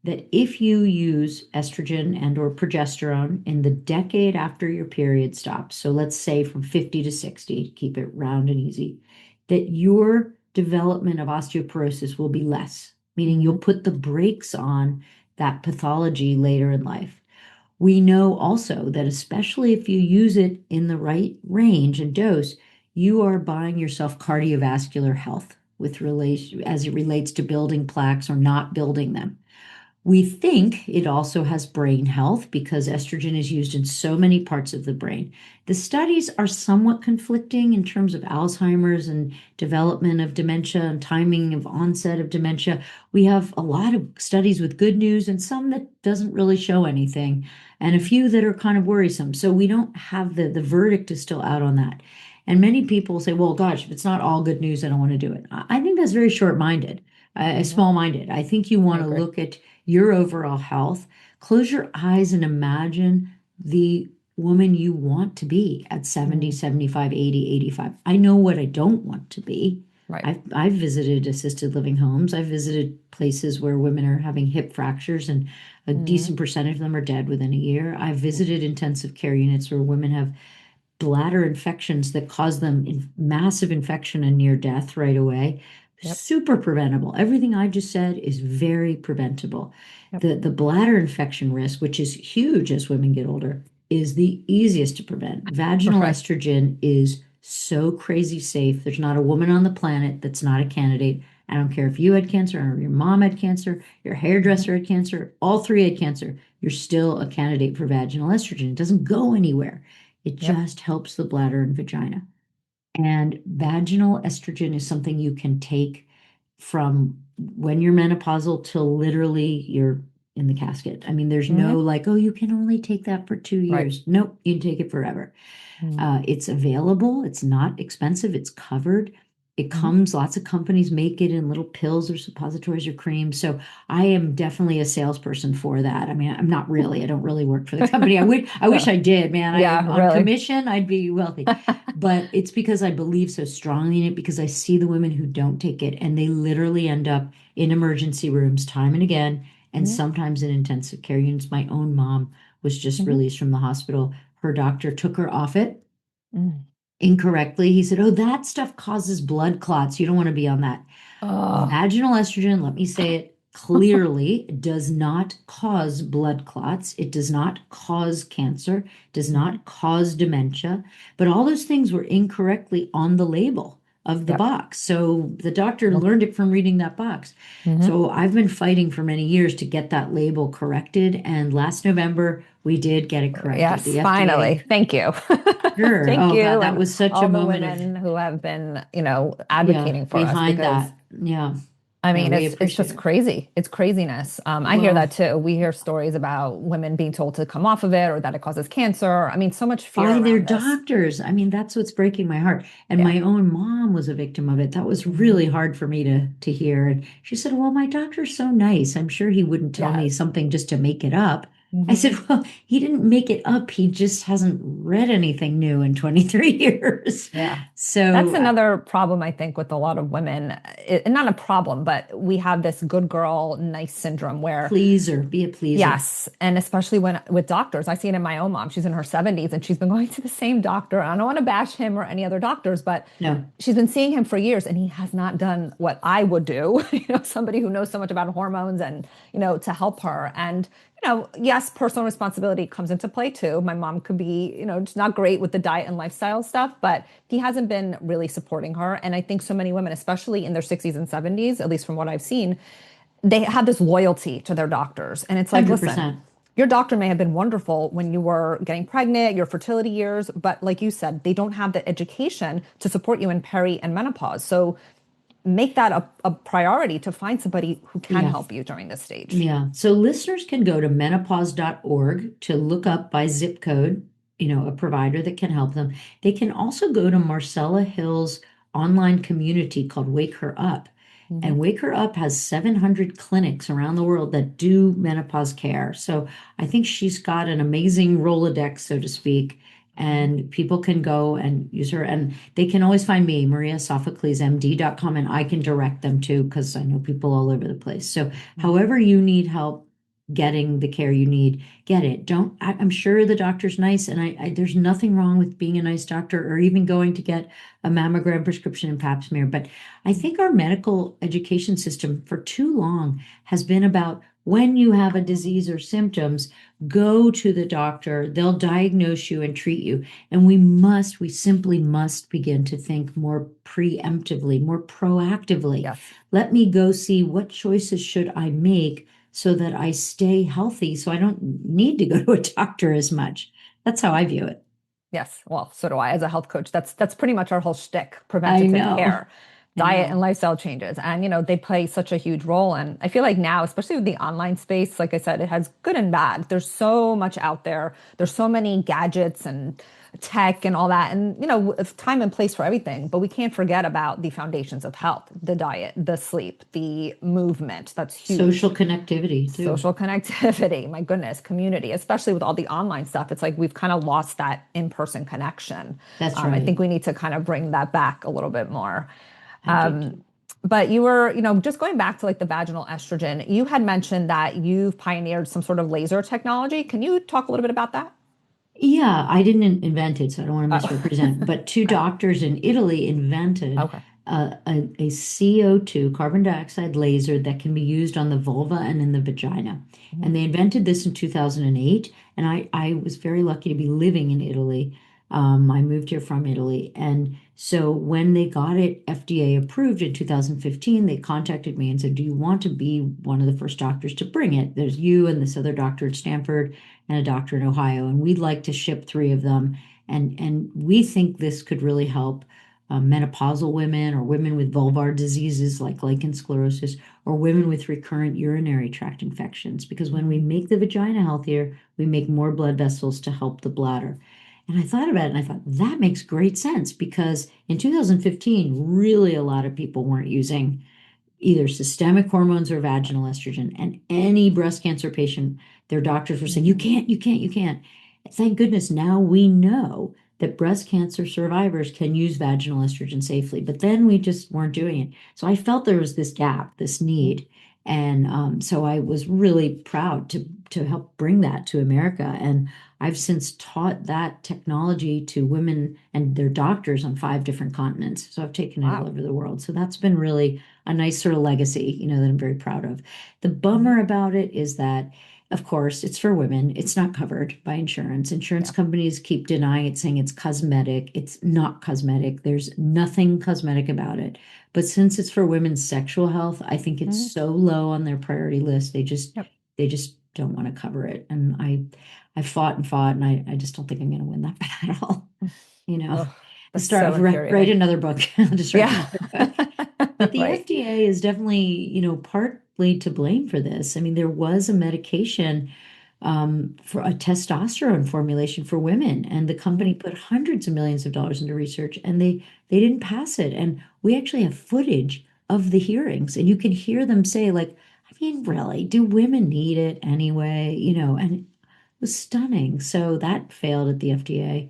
that if you use estrogen and or progesterone in the decade after your period stops, so let's say from 50 to 60, keep it round and easy, that your development of osteoporosis will be less, meaning you'll Hmm. put the brakes on that pathology later in life. We know also that especially if you use it in the right range and dose, you are buying yourself cardiovascular health with relation as it relates to building plaques or not building them. We think it also has brain health because estrogen is used in so many parts of the brain. The studies are somewhat conflicting in terms of Alzheimer's and development of dementia and timing of onset of dementia. We have a lot of studies with good news and some that doesn't really show anything, and a few that are kind of worrisome. So we don't have the verdict is still out on that. And many people say, well, gosh, if it's not all good news, I don't want to do it. I think that's very short-minded, Hmm. small-minded. I think you I want to agree. look at your overall health. Close your eyes and imagine the woman you want to be at 70, Mm. 75, 80, 85. I know what I don't want to be. Right. I've visited assisted living homes. I've visited places where women are having hip fractures and a Hmm. decent percentage of them are dead within a year. I've visited intensive care units where women have bladder infections that cause them massive infection and near death right away. Yep. Super preventable. Everything I just said is very preventable. Yep. The bladder infection risk, which is huge as women get older, is the easiest to prevent. Vaginal Right. estrogen is so crazy safe. There's not a woman on the planet that's not a candidate. I don't care if you had cancer or your mom had cancer, your Hmm. hairdresser had cancer, all three had cancer. You're still a candidate for vaginal estrogen. It doesn't go anywhere. It Yep. just helps the bladder and vagina. And vaginal estrogen is something you can take from when you're menopausal till literally you're in the casket. I mean, there's no Hmm. like, oh, you can only take that for two Right. years. Nope, you can take it forever. Mm-hmm. It's available. It's not expensive. It's covered. It Hmm. comes, lots of companies make it in little pills or suppositories or creams. So I am definitely a salesperson for that. I mean, I'm not really. I don't really work for the company. I wish No. I did, man. I Yeah, on really. commission, I'd be wealthy. But it's because I believe so strongly in it because I see the women who don't take it and they literally end up in emergency rooms time and again, and Hmm. sometimes in intensive care units. My own mom was just Hmm. released from the hospital. Her doctor took her off it Mm. incorrectly. He said, oh, that stuff causes blood clots. You don't want to be on that. Oh. Vaginal estrogen, let me say it clearly, does not cause blood clots. It does not cause cancer, does Hmm. not cause dementia. But all those things were incorrectly on the label of the Yep. box. So the doctor Nope. learned it from reading that box. Hmm. So I've been fighting for many years to get that label corrected. And last November, we did get it corrected. Yes, The FDA, finally. Thank you. sure. Thank Oh God, you. that And was such a all the moment of, women who have been, yeah, advocating for us behind because that. Yeah. I Yeah, mean, we it's appreciate just it. crazy. It's craziness. I hear Well, that too. We hear stories about women being told to come off of it or that it causes cancer. I mean, so much fear by their around this. doctors. I mean, that's what's breaking my heart. And Yeah. my own mom was a victim of it. That was Hmm. really hard for me to hear. And she said, "Well, my doctor's so nice. I'm sure he wouldn't tell me Yes. something just to make it up." I Hmm. said, "Well, he didn't make it up. He just hasn't read anything new in 23 years." Yeah. That's So, another problem, I think, with a lot of women. Not a problem, but we have this good girl, nice syndrome where pleaser, be a pleaser. yes, and especially when with doctors, I see it in my own mom. She's in her 70s and she's been going to the same doctor. I don't want to bash him or any other doctors, but No, she's been seeing him for years and he has not done what I would do, somebody who knows so much about hormones and, to help her. And, yes, personal responsibility comes into play too. My mom could be, just not great with the diet and lifestyle stuff, but he hasn't been really supporting her. And I think so many women, especially in their 60s and 70s, at least from what I've seen, they have this loyalty to their doctors. And it's like, listen, 100%. your doctor may have been wonderful when you were getting pregnant, your fertility years, but like you said, they don't have the education to support you in peri and menopause. So make that a priority to find somebody who can Yeah. help you during this stage. Yeah. So listeners can go to menopause.org to look up by zip code, a provider that can help them. They can also go to Marcella Hill's online community called Wake Her Up. Hmm. And Wake Her Up has 700 clinics around the world that do menopause care. So I think she's got an amazing Rolodex, so to speak. Hmm. And people can go and use her. And they can always find me, mariasophoclesmd.com, and I can direct them too, because I know people all over the place. So Hmm. however you need help getting the care you need, get it. Don't, I'm sure the doctor's nice, and there's nothing wrong with being a nice doctor or even going to get a mammogram prescription and pap smear. But I think our medical education system for too long has been about when you have a disease or symptoms, go to the doctor. They'll diagnose you and treat you. And we simply must begin to think more preemptively, more proactively. Yes. Let me go see what choices should I make so that I stay healthy, so I don't need to go to a doctor as much. That's how I view it. Yes, well, so do I as a health coach. That's pretty much our whole shtick, I preventative know. care, I diet and know. lifestyle changes. And they play such a huge role. And I feel like now, especially with the online space, like I said, it has good and bad. There's so much out there. There's so many gadgets and tech and all that. And it's time and place for everything. But we can't forget about the foundations of health, the diet, the sleep, the movement. That's Social huge. connectivity too. Social connectivity, my goodness, community, especially with all the online stuff. It's like we've kind of lost that in-person connection. That's I right. think we need to kind of bring that back a little bit more. I do too. But you were, just going back to like the vaginal estrogen, you had mentioned that you've pioneered some sort of laser technology. Can you talk a little bit about that? Yeah, I didn't invent it, so I don't want to Oh, misrepresent. But two okay. doctors in Italy invented Okay. a CO2, carbon dioxide laser that can be used on the vulva and in the vagina. Mhm. And they invented this in 2008. And I was very lucky to be living in Italy. I moved here from Italy. And so when they got it FDA approved in 2015, they contacted me and said, "Do you want to be one of the first doctors to bring it? There's you and this other doctor at Stanford and a doctor in Ohio, and we'd like to ship three of them. And we think this could really help menopausal women or women with vulvar diseases like lichen sclerosis or women with recurrent urinary tract infections. Because when we Mhm. make the vagina healthier, we make more blood vessels to help the bladder." And I thought about it and I thought that makes great sense because in 2015, really a lot of people weren't using either systemic hormones or vaginal estrogen. And any breast cancer patient, their doctors were saying, "You Mhm. can't, you can't, you can't." Thank goodness now we know that breast cancer survivors can use vaginal estrogen safely, but then we just weren't doing it. So I felt there was this gap, this need. And so I was really proud to help bring that to America. And I've since taught that technology to women and their doctors on 5 different continents. So I've taken it all Wow. over the world. So that's been really a nice sort of legacy, that I'm very proud of. The Mhm. bummer about it is that Of course, it's for women. It's not covered by insurance. Insurance Yeah. companies keep denying it, saying it's cosmetic. It's not cosmetic. There's nothing cosmetic about it. But since it's for women's sexual health, I think it's Mhm. so low on their priority list. Yep. They just don't want to cover it. And I fought and fought, and I just don't think I'm going to win that battle. You know, Oh, I'll that's start, so write infuriating. another book. I'll just write Yeah. another book. But the Right. FDA is definitely, partly to blame for this. I mean, there was a medication for a testosterone formulation for women, and the company Mhm. put hundreds of millions of dollars into research, and they didn't pass it. And we actually have footage of the hearings, and you can hear them say, like, I mean, really, do women need it anyway? And it was stunning. So that failed at the FDA.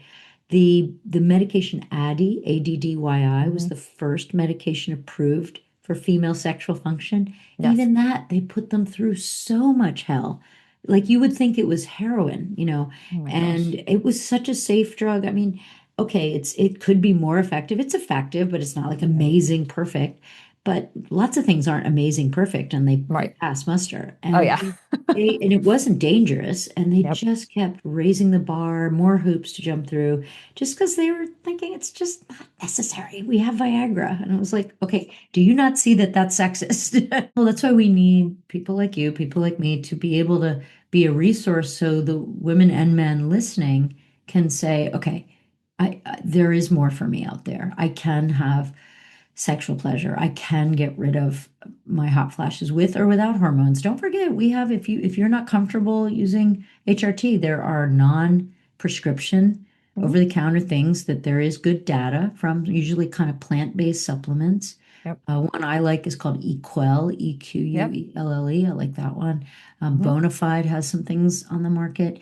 The medication ADDY, ADDYI, was Mhm. the first medication approved for female sexual function. Yes. Even that, they put them through so much hell. Like you would think it was heroin, Oh my and gosh. it was such a safe drug. I mean, okay, it could be more effective. It's effective, but it's not like Yeah. amazing perfect. But lots of things aren't amazing perfect, and they Right. pass muster. Oh And yeah. and it wasn't dangerous, and they Yep. just kept raising the bar, more hoops to jump through, just because they were thinking it's just not necessary. We have Viagra. And I was like, okay, do you not see that that's sexist? Well, that's why we need people like you, people like me, to be able to be a resource so the women and men listening can say, okay, there is more for me out there. I can have sexual pleasure. I can get rid of my hot flashes with or without hormones. Don't forget, we have, if you're not comfortable using HRT, there are non-prescription Mhm. over-the-counter things that there is good data from, usually kind of plant-based supplements. Yep. One I like is called Equell, Yep. Equelle. I like that one. Mhm. Bonafide has some things on the market.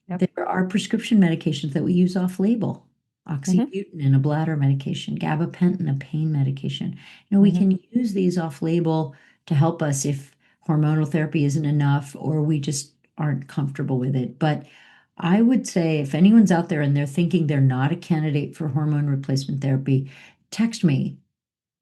Yep. There are prescription medications that we use off-label. Mhm. Oxybutynin, a bladder medication, gabapentin, a pain medication. We Mhm. can use these off-label to help us if hormonal therapy isn't enough or we just aren't comfortable with it. But I would say if anyone's out there and they're thinking they're not a candidate for hormone replacement therapy, text me.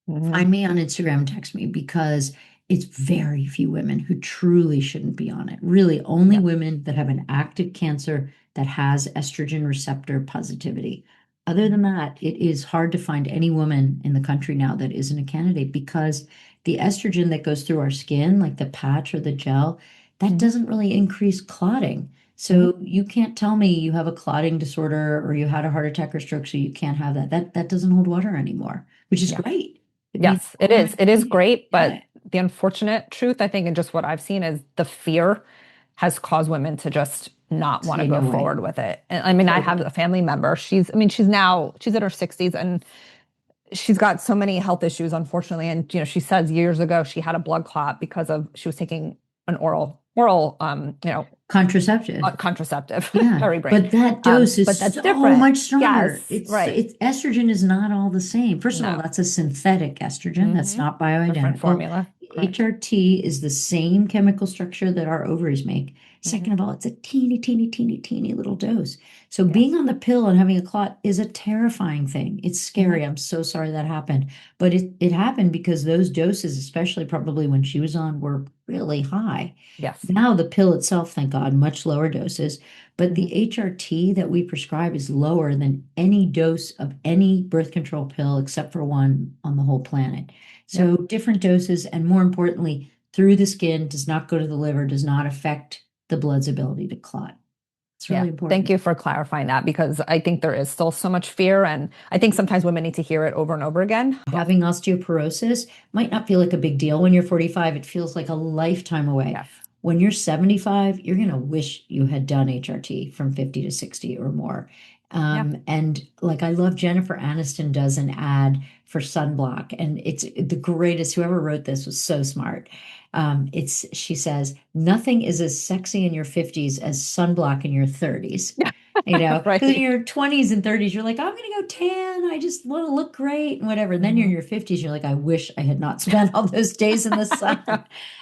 Mhm. Find me on Instagram, text me, because it's very few women who truly shouldn't be on it. Really, only Yep. women that have an active cancer that has estrogen receptor positivity. Other Mhm. than that, it is hard to find any woman in the country now that isn't a candidate, because the estrogen that goes through our skin, like the patch or the gel, that Mhm. doesn't really increase clotting. Mhm. So you can't tell me you have a clotting disorder or you had a heart attack or stroke, so you can't have that. That doesn't hold water anymore, which is Yeah. great. It means Yes, it more is. It is activity. great, Yeah, but the unfortunate truth, I think, and just what I've seen is the fear has caused women to just not want to say go no way. forward with it. And I mean, I have Totally. a family member. She's in her 60s and she's got so many health issues, unfortunately. And she says years ago she had a blood clot because of she was taking an oral Contraceptive. contraceptive, Yeah, fairy brain. but that dose is But that's so different. much stronger. Yes, It's right. estrogen is not all the same. First of all, No. that's a synthetic estrogen. That's Hmm. not Different bioidentical. formula. Correct. HRT is the same chemical structure that our ovaries make. Hmm. Second of all, it's a teeny, teeny, teeny, teeny little dose. So Yeah. being on the pill and having a clot is a terrifying thing. It's Hmm. scary. I'm so sorry that happened. But it happened because those doses, especially probably when she was on, were really high. Yes. Now the pill itself, thank God, much lower doses. But Hmm. the HRT that we prescribe is lower than any dose of any birth control pill except for one on the whole planet. So Yep. different doses, and more importantly, through the skin, does not go to the liver, does not affect the blood's ability to clot. It's Yeah. really Thank important. you for clarifying that because I think there is still so much fear. And I think sometimes women need to hear it over and over again. But Having osteoporosis might not feel like a big deal when you're 45. It feels like a lifetime away. yes. When you're 75, you're going to wish you had done HRT from 50 to 60 or more. Yeah. And like I love Jennifer Aniston does an ad for sunblock, and it's the greatest. Whoever wrote this was so smart. She says, nothing is as sexy in your 50s as sunblock in your 30s. Because in Right. your 20s and 30s, you're like, I'm going to go tan. I just want to look great and whatever. And then you're in Hmm. your 50s, you're like, I wish I had not spent all those days in the sun.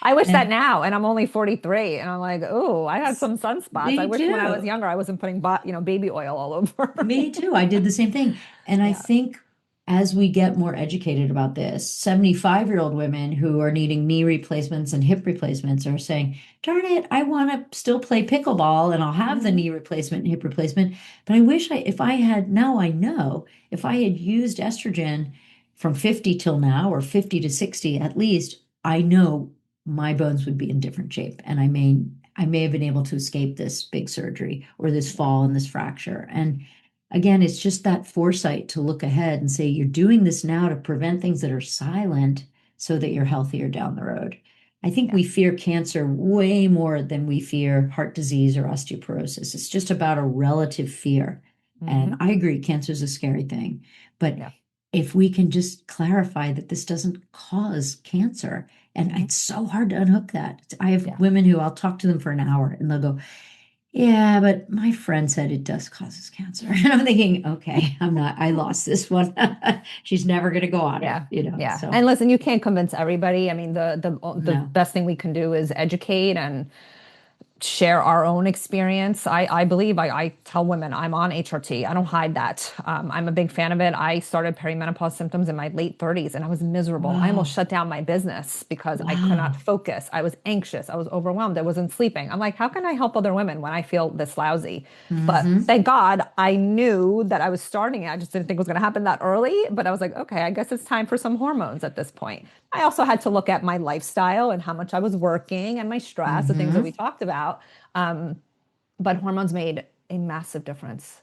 I wish that And now, and I'm only 43, and I'm like, oh, I had some sunspots. I me wish when I was too. younger I wasn't putting baby oil all over Me me. too. I did the same thing. And I Yeah. think as we get more educated about this, 75-year-old women who are needing knee replacements and hip replacements are saying, darn it, I want to still play pickleball and I'll have the Mhm. knee replacement and hip replacement. But I wish if I had, now I know, if I had used estrogen from 50 till now, or 50 to 60 at least, I know my bones would be in different shape. And I may have been able to escape this big surgery or this fall and this fracture. And again, it's just that foresight to look ahead and say, you're doing this now to prevent things that are silent so that you're healthier down the road. I think Yeah. we fear cancer way more than we fear heart disease or osteoporosis. It's just about a relative fear. And Hmm. I agree, cancer is a scary thing. But Yeah. if we can just clarify that this doesn't cause cancer, and Hmm. it's so hard to unhook that. I have Yeah. women who I'll talk to them for an hour and they'll go, yeah, but my friend said it does causes cancer. And I'm thinking, okay, I lost this one. She's never going to go on it, Yeah. Yeah. so And listen, you can't convince everybody. I mean, the no. best thing we can do is educate and share our own experience. I believe I tell women I'm on HRT. I don't hide that. I'm a big fan of it. I started perimenopause symptoms in my late 30s and I was miserable. I almost Wow. shut down my business because I could not Wow. focus. I was anxious. I was overwhelmed. I wasn't sleeping. I'm like, how can I help other women when I feel this lousy? But Hmm. thank God I knew that I was starting it. I just didn't think it was going to happen that early. But I was like, okay, I guess it's time for some hormones at this point. I also had to look at my lifestyle and how much I was working and my stress, the things that we Hmm. talked about. Um, but hormones made a massive difference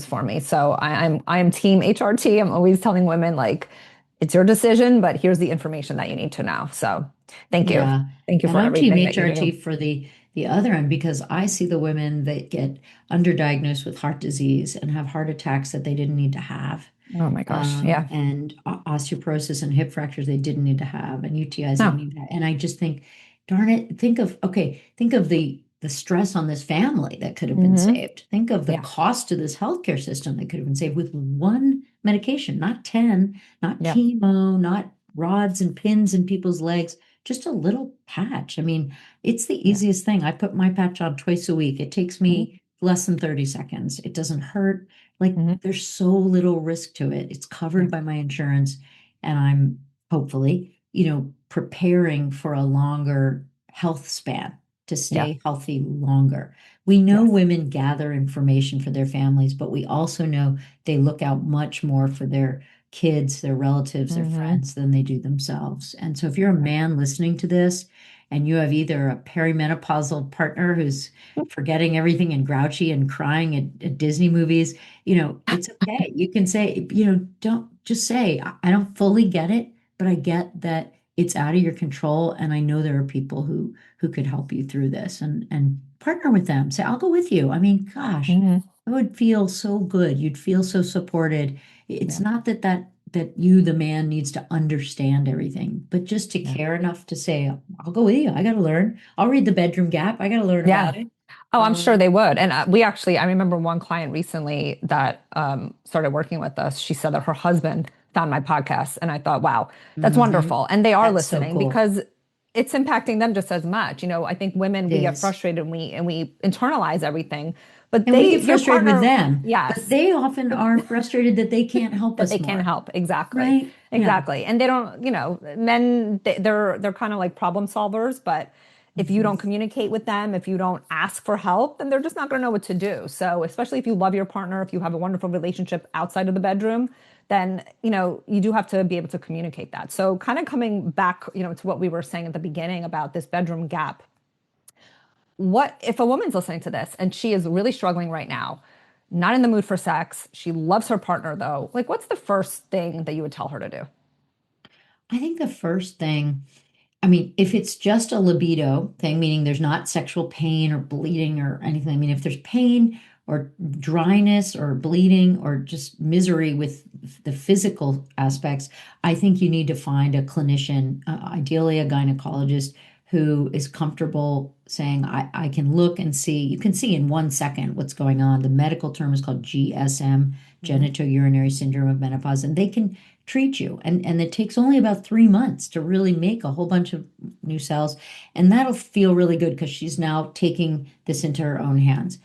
for me. So I am team HRT. I'm always telling women like, it's your decision, but here's the information that you need to know. So thank you. Yeah. Thank you And for I'm team everything that you HRT do. for the other end because I see the women that get underdiagnosed with heart disease and have heart attacks that they didn't need to have. Oh my gosh. Yeah. And osteoporosis and hip fractures they didn't need to have, and UTIs they didn't No. need to have. And I just think, darn it, think of the stress on this family that could have been Hmm. saved. Think of the Yeah. cost to this healthcare system that could have been saved with one medication, not 10, not Yeah. chemo, not rods and pins in people's legs, just a little patch. I mean, it's the Yeah. easiest thing. I put my patch on twice a week. It takes Hmm. me less than 30 seconds. It doesn't hurt. Like Hmm. there's so little risk to it. It's Yeah. covered by my insurance, and I'm hopefully, preparing for a longer health span to Yeah. stay healthy longer. We know Yes. women gather information for their families, but we also know they look out much more for their kids, their relatives, their Hmm. friends than they do themselves. And so if you're a man listening to this and you have either a perimenopausal partner who's forgetting everything and grouchy and crying at Disney movies, it's okay. You can say, don't just say, I don't fully get it, but I get that it's out of your control. And I know there are people who could help you through this and partner with them. Say, I'll go with you. I mean, gosh, Hmm. it would feel so good. You'd feel so supported. It's Yeah. not that you, the man, needs to understand everything, but just to Yeah. care enough to say, I'll go with you. I got to learn. I'll read the bedroom gap. I got to learn Yeah. about it. Oh, I'm sure Um, they would. And I remember one client recently that started working with us. She said that her husband found my podcast. And I thought, wow, that's mhm. wonderful. And they are That's so listening cool. because it's impacting them just as much. I think women, It we get is. frustrated and we internalize everything, but And we get your frustrated with partner, them, but yes, they often are frustrated that they can't help that us they can more, help. Exactly. right? Yeah. Exactly. And they don't, men, they're kind of like problem solvers, but if you don't Mhm. communicate with them, if you don't ask for help, then they're just not going to know what to do. So, especially if you love your partner, if you have a wonderful relationship outside of the bedroom, then, you do have to be able to communicate that. So, kind of coming back, to what we were saying at the beginning about this bedroom gap. What if a woman's listening to this and she is really struggling right now, not in the mood for sex, she loves her partner though? Like, what's the first thing that you would tell her to do? I think the first thing, I mean, if it's just a libido thing, meaning there's not sexual pain or bleeding or anything, I mean, if there's pain or dryness or bleeding or just misery with the physical aspects, I think you need to find a clinician, ideally a gynecologist, who is comfortable saying, I can look and see, you can see in 1 second what's going on. The medical term is called GSM, Mhm. genitourinary syndrome of menopause, and they can treat you. And it takes only about 3 months to really make a whole bunch of new cells. And that'll feel really good because she's now taking this into her own hands.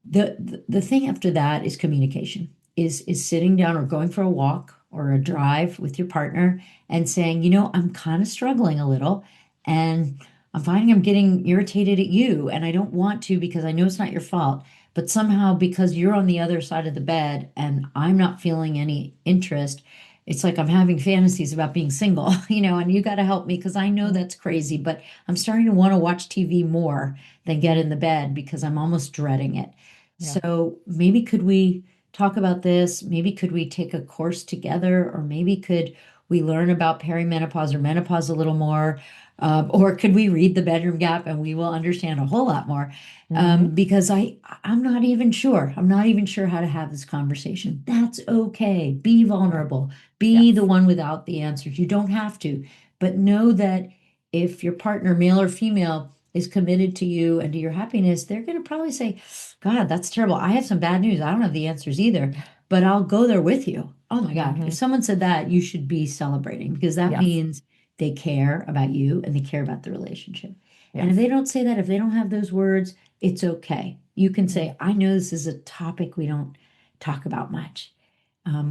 The thing after that is communication. is sitting down or going for a walk or a drive with your partner and saying, you know, I'm kind of struggling a little and I'm finding I'm getting irritated at you and I don't want to because I know it's not your fault. But somehow, because you're on the other side of the bed and I'm not feeling any interest, it's like I'm having fantasies about being single, and you got to help me because I know Mhm. that's crazy, but I'm starting to want to watch TV more than get in the bed because I'm almost dreading it. Yeah. So maybe could we talk about this? Maybe could we take a course together, or maybe could we learn about perimenopause or menopause a little more? Or could we read The Bedroom Gap and we will understand a whole lot more? Hmm. Because I'm not even sure. I'm not even sure how to have this conversation. That's okay. Be Yeah. vulnerable. Be the Yes. one without the answers. You don't have to, but know that if your partner, male or female, is committed to you and to your happiness, they're going to probably say, God, that's terrible. I have some bad news. I don't have the answers either, but I'll go there with you. Oh my God. If Hmm. someone said that, you should be celebrating because that Yes. means they care about you and they care about the relationship. And if Yes. they don't say that, if they don't have those words, it's okay. You can Mm. say, I know this is a topic we don't talk about much,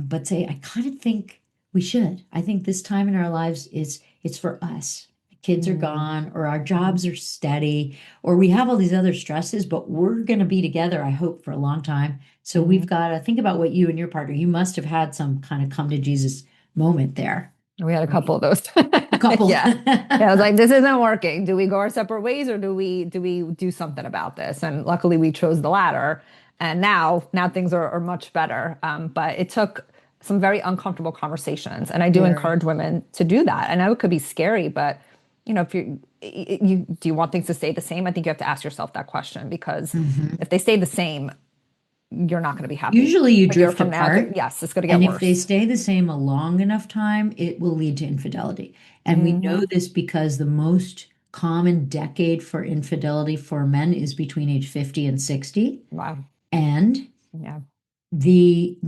but say, I kind of think we should. I think this time in our lives is it's for us. The kids are Mm. gone, or our Hmm. jobs are steady, or we have all these other stresses, but we're going to be together, I hope, for a long time. So we've Hmm. got to think about what you and your partner, you must have had some kind of come to Jesus moment there, We had a right? couple of those. A couple. Yeah. Yeah, I was like, this isn't working. Do we go our separate ways or do we do something about this? And luckily we chose the latter. And now things are much better. But it took some very uncomfortable conversations. And I do Very. encourage women to do that. I know it could be scary, but if you do you want things to stay the same? I think you have to ask yourself that question because Mhm. if they stay the same, you're not going to be happy Usually you a year drift from now. apart. Yes, it's going to get And if they worse. stay the same a long enough time, it will lead to infidelity. And we know Hmm. this because the most common decade for infidelity for men is between age 50 and 60. Wow. And Yeah. the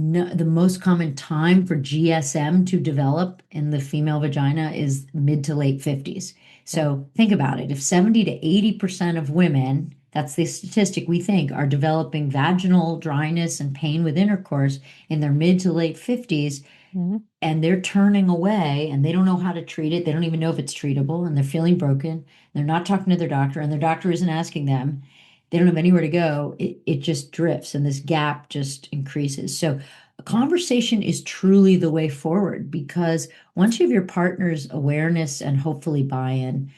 most common time for GSM to develop in the female vagina is mid to late 50s. Yeah. So think about it. If 70 to 80% of women, that's the statistic we think, are developing vaginal dryness and pain with intercourse in their mid to late 50s, Hmm. and they're turning away and they don't know how to treat it. They don't even know if it's treatable and they're feeling broken. They're not talking to their doctor and their doctor isn't asking them. They don't have anywhere to go. It just drifts and this gap just increases. So a Yeah. conversation is truly the way forward because once you have your partner's awareness and hopefully buy-in,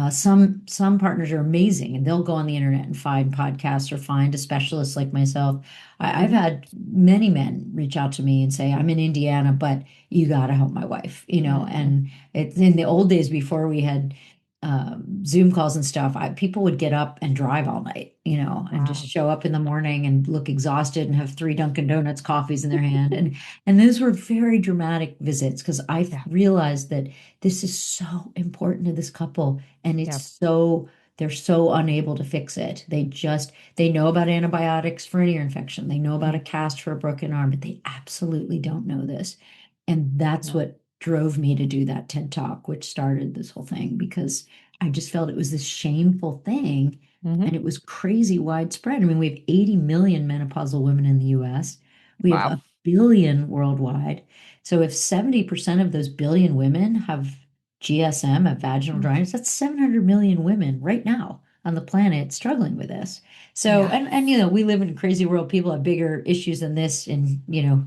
some partners are amazing and they'll go on the internet and find podcasts or find a specialist like myself. I've Hmm. had many men reach out to me and say, I'm in Indiana, but you got to help my wife, Hmm. and it's in the old days before we had Zoom calls and stuff. People would get up and drive all night, and just Wow. show up in the morning and look exhausted and have three Dunkin' Donuts coffees in their hand. And those were very dramatic visits because I Yeah. realized that this is so important to this couple and Yeah. they're so unable to fix it. They know about antibiotics for an ear infection. They know about a Mhm. cast for a broken arm, but they absolutely don't know this. And that's No. what drove me to do that TED Talk, which started this whole thing because I just felt it was this shameful thing and Hmm. it was crazy widespread. I mean, we have 80 million menopausal women in the US. We have Wow. a billion worldwide. So if 70% of those billion women have GSM, have vaginal Mm. dryness, that's 700 million women right now on the planet struggling with this. So, Yeah. and we live in a crazy world. People have bigger issues than this in,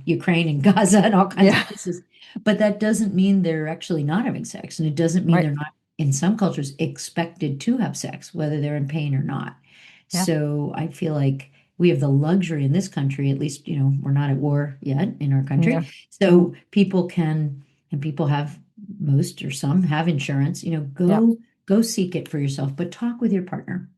Ukraine and Gaza and all kinds of Yeah. places. But that doesn't mean they're actually not having sex. And it doesn't mean Right. they're not, in some cultures, expected to have sex, whether they're in pain or not. Yeah. So I feel like we have the luxury in this country, at least, we're not at war yet in our Yeah. country. Hmm. So people can, and people have, most or some have insurance, Yeah. go seek it for yourself, but talk with your partner.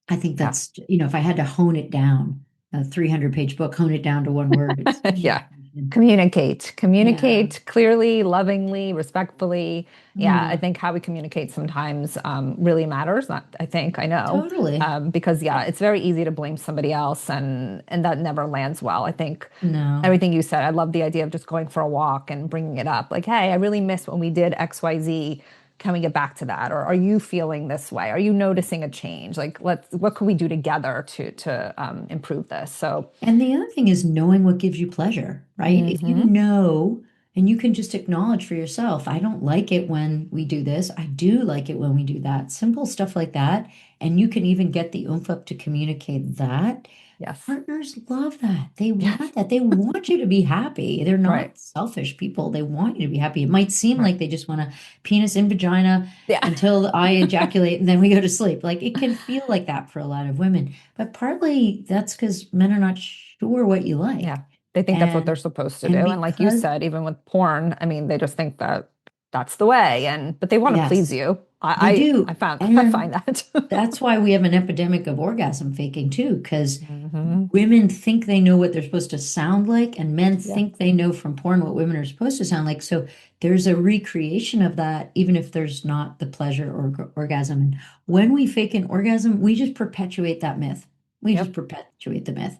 I think Yeah. that's, if I had to hone it down, a 300-page book, hone it down to one word, it's Yeah. communication. Communicate. Yeah, Communicate clearly, lovingly, respectfully. Yeah, I yeah, think how we communicate sometimes really matters. Not, I think, I know. totally. Because yeah, it's very easy to blame somebody else and that never lands well. I think No. everything you said, I love the idea of just going for a walk and bringing it up. Like, hey, I really miss when we did XYZ. can we get back to that? Or are you feeling this way? Are you noticing a change? Like, what can we do together to improve this? So, And the other thing is knowing what gives you pleasure, right? If you mhm. know and you can just acknowledge for yourself, I don't like it when we do this. I do like it when we do that. Simple stuff like that. And you can even get the oomph up to communicate that. Yes. Partners love that. They Yes. want that. They want you to be happy. They're Right. not selfish people. They want you to be happy. It might seem Right. like they just want a penis in vagina Yeah. until I ejaculate and then we go to sleep. Like it can feel like that for a lot of women. But partly that's because men are not sure what you Yeah. like. They think that's what they're And supposed to do. and And like you because said, even with porn, I mean, they just think that that's the way. But they want to please yes, you. they I do. found I find And that. that's why we have an epidemic of orgasm faking too, because Hmm. women think they know what they're supposed to sound like, and men Yeah. think they know from porn what women are supposed to sound like. So there's a recreation of that, even if there's not the pleasure or orgasm. And when we fake an orgasm, we just perpetuate that myth. We just Yep. perpetuate the myth.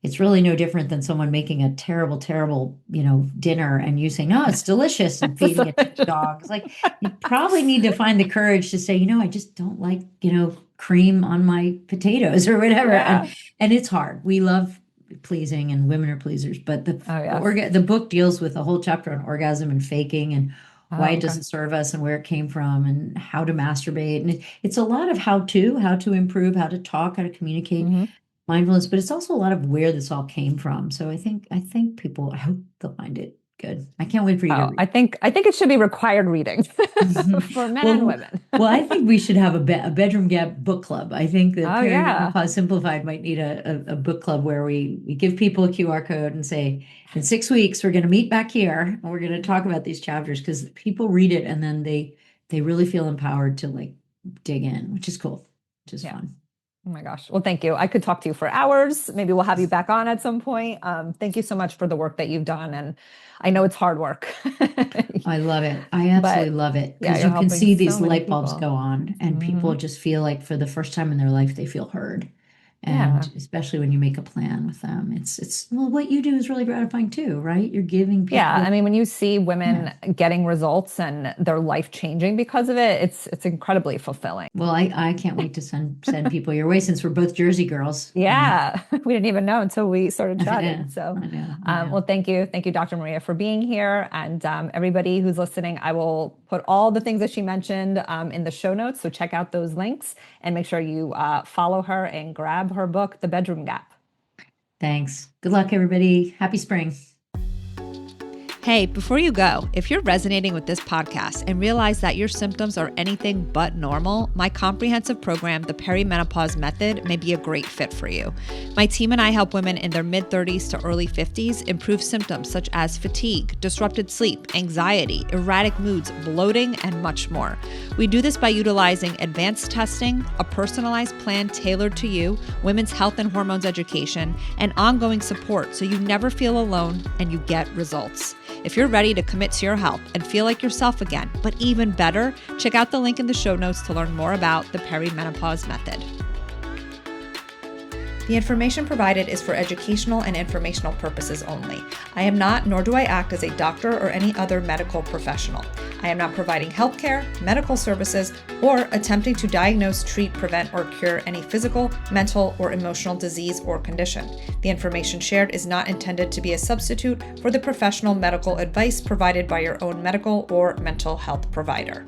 It's really no different than someone making a terrible, terrible, dinner and you saying, "No, it's delicious," and feeding it to the dogs. Like you probably need to find the courage to say, I just don't like, cream on my potatoes or whatever. And Yeah. and it's hard. We love pleasing and women are pleasers, but Oh, yes. the book deals with a whole chapter on orgasm and faking and why Oh, it okay. doesn't serve us and where it came from and how to masturbate. And it's a lot of how to improve, how to talk, how to communicate Hmm. mindfulness, but it's also a lot of where this all came from. So I think people, I hope they'll find it good. I can't wait for you to Oh, read. I think it should be required reading for men and Well, women. well, I think we should have a bedroom gap book club. I think the Oh, yeah. Perimenopause Simplified might need a book club where we give people a QR code and say, in 6 weeks, we're going to meet back here and we're going to talk about these chapters because people read it and then they really feel empowered to like dig in, which is cool, which is Yeah. fun. Oh my gosh. Well, thank you. I could talk to you for hours. Maybe we'll have you back on at some point. Thank you so much for the work that you've done. And I know it's hard work, I love it. I absolutely but love it yeah, because you're you can helping see so these many light bulbs people. go on, and Hmm. people just feel like for the first time in their life they feel heard. And Yeah. especially when you make a plan with them, it's well, what you do is really gratifying too, right? You're giving Yeah, I people, mean, when you see yeah. women getting results and their life changing because of it, it's incredibly fulfilling. Well, I can't wait to send people your way since we're both Jersey girls. Yeah, we didn't even know until we started I chatting. know, So, I know, I know. well, thank you, Dr. Maria, for being here, and everybody who's listening. I will put all the things that she mentioned in the show notes. So check out those links and make sure you follow her and grab her book, The Bedroom Gap. Thanks. Good luck, everybody. Happy spring. Hey, before you go, if you're resonating with this podcast and realize that your symptoms are anything but normal, my comprehensive program, the Perimenopause Method, may be a great fit for you. My team and I help women in their mid-30s to early 50s improve symptoms such as fatigue, disrupted sleep, anxiety, erratic moods, bloating, and much more. We do this by utilizing advanced testing, a personalized plan tailored to you, women's health and hormones education, and ongoing support so you never feel alone and you get results. If you're ready to commit to your health and feel like yourself again, but even better, check out the link in the show notes to learn more about the Perimenopause Method. The information provided is for educational and informational purposes only. I am not, nor do I act as a doctor or any other medical professional. I am not providing healthcare, medical services, or attempting to diagnose, treat, prevent, or cure any physical, mental, or emotional disease or condition. The information shared is not intended to be a substitute for the professional medical advice provided by your own medical or mental health provider.